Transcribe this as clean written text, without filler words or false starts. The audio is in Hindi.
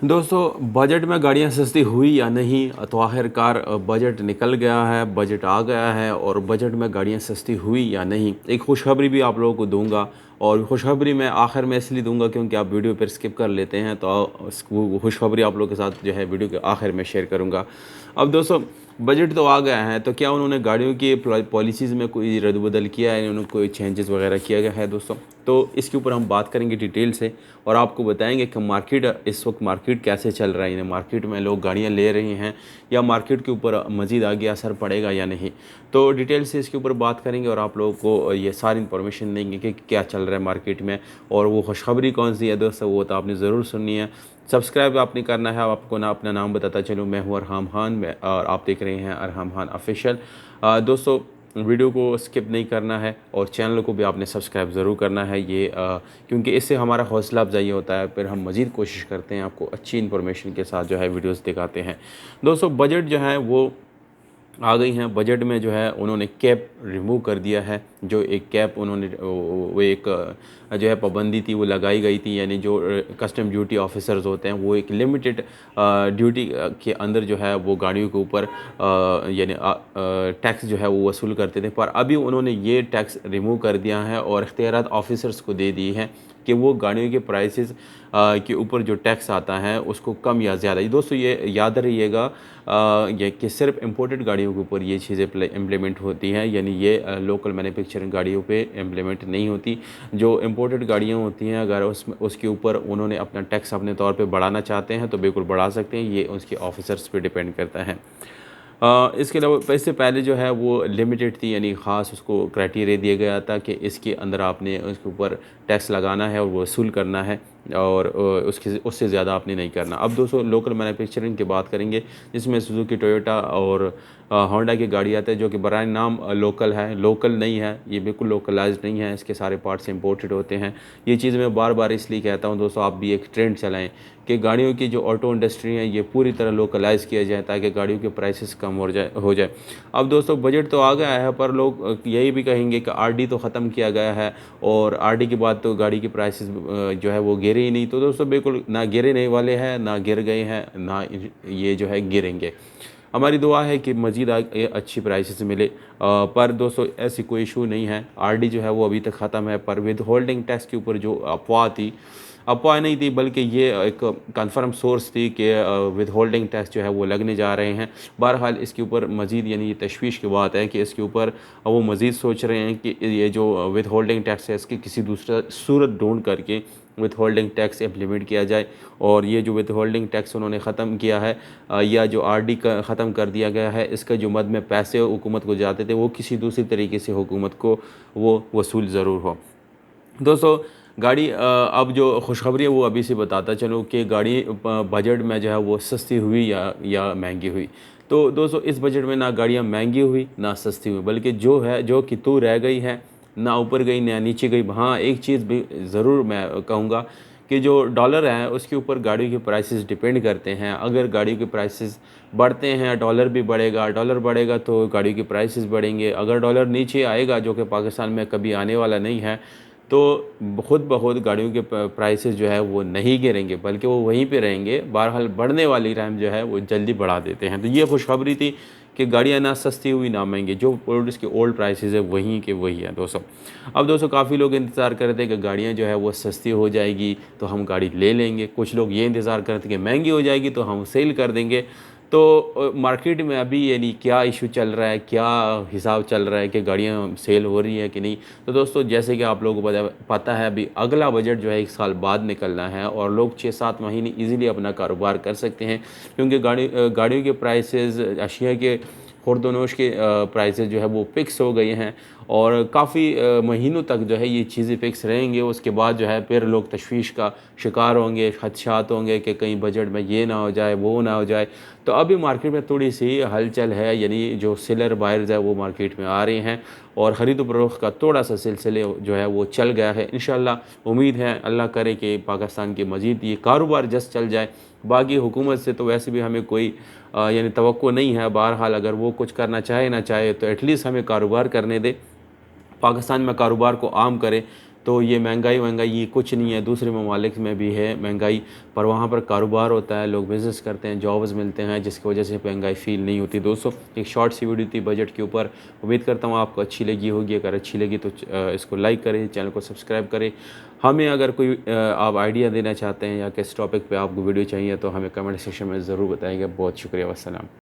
दोस्तों, बजट में गाड़ियाँ सस्ती हुई या नहीं? तो आखिरकार बजट निकल गया है, बजट आ गया है और बजट में गाड़ियाँ सस्ती हुई या नहीं? एक खुशखबरी भी आप लोगों को दूँगा और खुशखबरी मैं आखिर में इसलिए दूँगा क्योंकि आप वीडियो फिर स्किप कर लेते हैं, तो वो खुशखबरी आप लोगों के साथ जो है वीडियो के आखिर में शेयर करूँगा। अब दोस्तों, बजट तो आ गया है, तो क्या उन्होंने गाड़ियों की पॉलिसीज़ में कोई रद्द-बदल किया है? उन्होंने कोई चेंजेस वगैरह किया गया है दोस्तों? तो इसके ऊपर हम बात करेंगे डिटेल से और आपको बताएँगे कि इस वक्त मार्केट कैसे चल रहा है, यानी मार्केट में लोग गाड़ियाँ ले रहे हैं या मार्केट के ऊपर मज़ीद आगे असर पड़ेगा या नहीं। तो डिटेल से इसके ऊपर बात करेंगे और आप लोगों को ये सारी इन्फॉर्मेशन देंगे कि क्या चल रहा है मार्केट में और वो खुशखबरी कौन सी है दोस्तों, वो तो आपने ज़रूर सुननी है। सब्सक्राइब आपने करना है, आपको ना अपना नाम बताता चलूँ, मैं हूँ अरहम खान और आप देख रहे हैं अरहम खान ऑफिशियल। दोस्तों, वीडियो को स्किप नहीं करना है और चैनल को भी आपने सब्सक्राइब ज़रूर करना है, क्योंकि इससे हमारा हौसला अफजाई होता है, फिर हम मज़ीद कोशिश करते हैं आपको अच्छी इन्फॉर्मेशन के साथ जो है वीडियोस दिखाते हैं। दोस्तों, बजट जो है वो आ गई हैं। बजट में जो है उन्होंने कैप रिमूव कर दिया है। जो एक कैप उन्होंने वो एक जो है पाबंदी थी वो लगाई गई थी, यानी जो कस्टम ड्यूटी ऑफिसर्स होते हैं वो एक लिमिटेड ड्यूटी के अंदर जो है वो गाड़ियों के ऊपर यानी टैक्स जो है वो वसूल करते थे, पर अभी उन्होंने ये टैक्स रिमूव कर दिया है और इख्तियारात ऑफिसर्स को दे दी हैं कि वो गाड़ियों के प्राइसेस के ऊपर जो टैक्स आता है उसको कम या ज़्यादा, दोस्तों ये याद रहिएगा ये कि सिर्फ इंपोर्टेड गाड़ियों के ऊपर ये चीज़ें इम्प्लीमेंट होती हैं, यानी ये लोकल मैन्युफैक्चरिंग गाड़ियों पे इम्प्लीमेंट नहीं होती। जो इंपोर्टेड गाड़ियाँ होती हैं अगर उसके ऊपर उन्होंने अपना टैक्स अपने तौर पे बढ़ाना चाहते हैं तो बिल्कुल बढ़ा सकते हैं, ये उसके ऑफिसर्स पे डिपेंड करता है। इसके अलावा इससे पहले जो है वो लिमिटेड थी, यानी ख़ास उसको क्राइटेरिया दिया गया था कि इसके अंदर आपने उसके ऊपर टैक्स लगाना है और वो वसूल करना है और उससे ज़्यादा आपने नहीं करना। अब दोस्तों, लोकल मैन्युफैक्चरिंग की बात करेंगे जिसमें सुजुकी, टोयोटा और होंडा की गाड़ी आते हैं जो कि बराए नाम लोकल है, लोकल नहीं है, ये बिल्कुल लोकलाइज्ड नहीं है, इसके सारे पार्ट्स इंपोर्टेड होते हैं। ये चीज़ मैं बार बार इसलिए कहता हूँ दोस्तों, आप भी एक ट्रेंड चलाएं कि गाड़ियों की जो ऑटो इंडस्ट्री है ये पूरी तरह लोकलाइज़ किया जाए ताकि गाड़ियों के प्राइसेस कम हो जाए। अब दोस्तों, बजट तो आ गया है पर लोग यही भी कहेंगे कि आरडी तो ख़त्म किया गया है और आरडी के बाद तो गाड़ी की प्राइसेस जो है वो गिरे ही नहीं। तो दोस्तों, बिल्कुल ना गिरने वाले हैं, ना गिर गए हैं, ना ये जो है गिरेंगे। हमारी दुआ है कि मज़ीद अच्छी प्राइसेस मिले, पर दोस्तों ऐसी कोई इशू नहीं है। आरडी जो है वो अभी तक ख़त्म है, पर विद होल्डिंग टैक्स के ऊपर जो अफवाह थी, अफवाह नहीं थी बल्कि ये एक कंफर्म सोर्स थी कि विद होल्डिंग टैक्स जो है वो लगने जा रहे हैं। बहरहाल इसके ऊपर मज़ीद, यानी ये तशवीश की बात है कि इसके ऊपर वो मज़ीद सोच रहे हैं कि ये जो विद होल्डिंग टैक्स है इसकी किसी दूसरा सूरत ढूंढ करके विथ होल्डिंग टैक्स इम्प्लीमेंट किया जाए और ये जो विथ होल्डिंग टैक्स उन्होंने ख़त्म किया है या जो आरडी का ख़त्म कर दिया गया है, इसका जो मद में पैसे हुकूमत को जाते थे वो किसी दूसरी तरीके से हुकूमत को वो वसूल ज़रूर हो। दोस्तों, गाड़ी अब जो खुशखबरी है वो अभी से बताता चलूँ कि गाड़ी बजट में जो है वो सस्ती हुई या महंगी हुई। तो दोस्तों, इस बजट में ना गाड़ियाँ महंगी हुई ना सस्ती हुई, बल्कि जो कि तू रह गई है, ना ऊपर गई ना नीचे गई। हाँ, एक चीज़ भी ज़रूर मैं कहूँगा कि जो डॉलर है उसके ऊपर गाड़ियों के प्राइसेस डिपेंड करते हैं। अगर गाड़ियों के प्राइसेस बढ़ते हैं डॉलर भी बढ़ेगा, डॉलर बढ़ेगा तो गाड़ियों के प्राइसेस बढ़ेंगे। अगर डॉलर नीचे आएगा, जो कि पाकिस्तान में कभी आने वाला नहीं है, तो खुद ब खुद गाड़ियों के प्राइसेस जो है वो नहीं गिरेंगे बल्कि वो वहीं पे रहेंगे। बहरहाल बढ़ने वाली रैम जो है वो जल्दी बढ़ा देते हैं। तो ये खुशखबरी थी कि गाड़ियाँ ना सस्ती हुई ना महंगी, जो इसके ओल्ड प्राइसेस है वहीं के वही है दोस्तों। अब दोस्तों, काफ़ी लोग इंतज़ार कर रहे थे कि गाड़ियाँ जो है वो सस्ती हो जाएगी तो हम गाड़ी ले लेंगे। कुछ लोग ये इंतज़ार कर रहे थे कि महंगी हो जाएगी तो हम सेल कर देंगे। तो मार्केट में अभी यानी क्या इशू चल रहा है, क्या हिसाब चल रहा है कि गाड़ियाँ सेल हो रही हैं कि नहीं। तो दोस्तों, जैसे कि आप लोगों को पता है अभी अगला बजट जो है 1 साल बाद निकलना है और लोग 6-7 महीने ईज़िली अपना कारोबार कर सकते हैं, क्योंकि गाड़ियों के प्राइसेस, अशिया के खुर्दनोश के प्राइसेस जो है वो फ़िक्स हो गए हैं और काफ़ी महीनों तक जो है ये चीज़ें फ़िक्स रहेंगे। उसके बाद जो है फिर लोग तशवीश का शिकार होंगे, खदशात होंगे कि कहीं बजट में ये ना हो जाए, वो ना हो जाए। तो अभी मार्केट में थोड़ी सी हलचल है, यानी जो सेलर बायर्स है वो मार्केट में आ रहे हैं और ख़रीद फरोख्त का थोड़ा सा सिलसिले जो है वो चल गया है। इंशाअल्लाह उम्मीद है, अल्लाह करे कि पाकिस्तान के मज़ीद ये कारोबार जस्ट चल जाए। बाकी हुकूमत से तो वैसे भी हमें कोई यानी तवक्को नहीं है। बहरहाल अगर वो कुछ करना चाहे ना चाहे तो एटलीस्ट हमें कारोबार करने दे, पाकिस्तान में कारोबार को आम करे। तो ये महंगाई ये कुछ नहीं है, दूसरे ममालिक में भी है महंगाई, पर वहाँ पर कारोबार होता है, लोग बिज़नेस करते हैं, जॉब्स मिलते हैं, जिसकी वजह से महंगाई फ़ील नहीं होती। दोस्तों, एक शॉर्ट सी वीडियो थी बजट के ऊपर, उम्मीद करता हूँ आपको अच्छी लगी होगी। अगर अच्छी लगी तो इसको लाइक करें, चैनल को सब्सक्राइब करें। हमें अगर कोई आप आइडिया देना चाहते हैं या किस टॉपिक पे आपको वीडियो चाहिए तो हमें कमेंट सेक्शन में ज़रूर बताइएगा। बहुत शुक्रिया, वस्सलाम।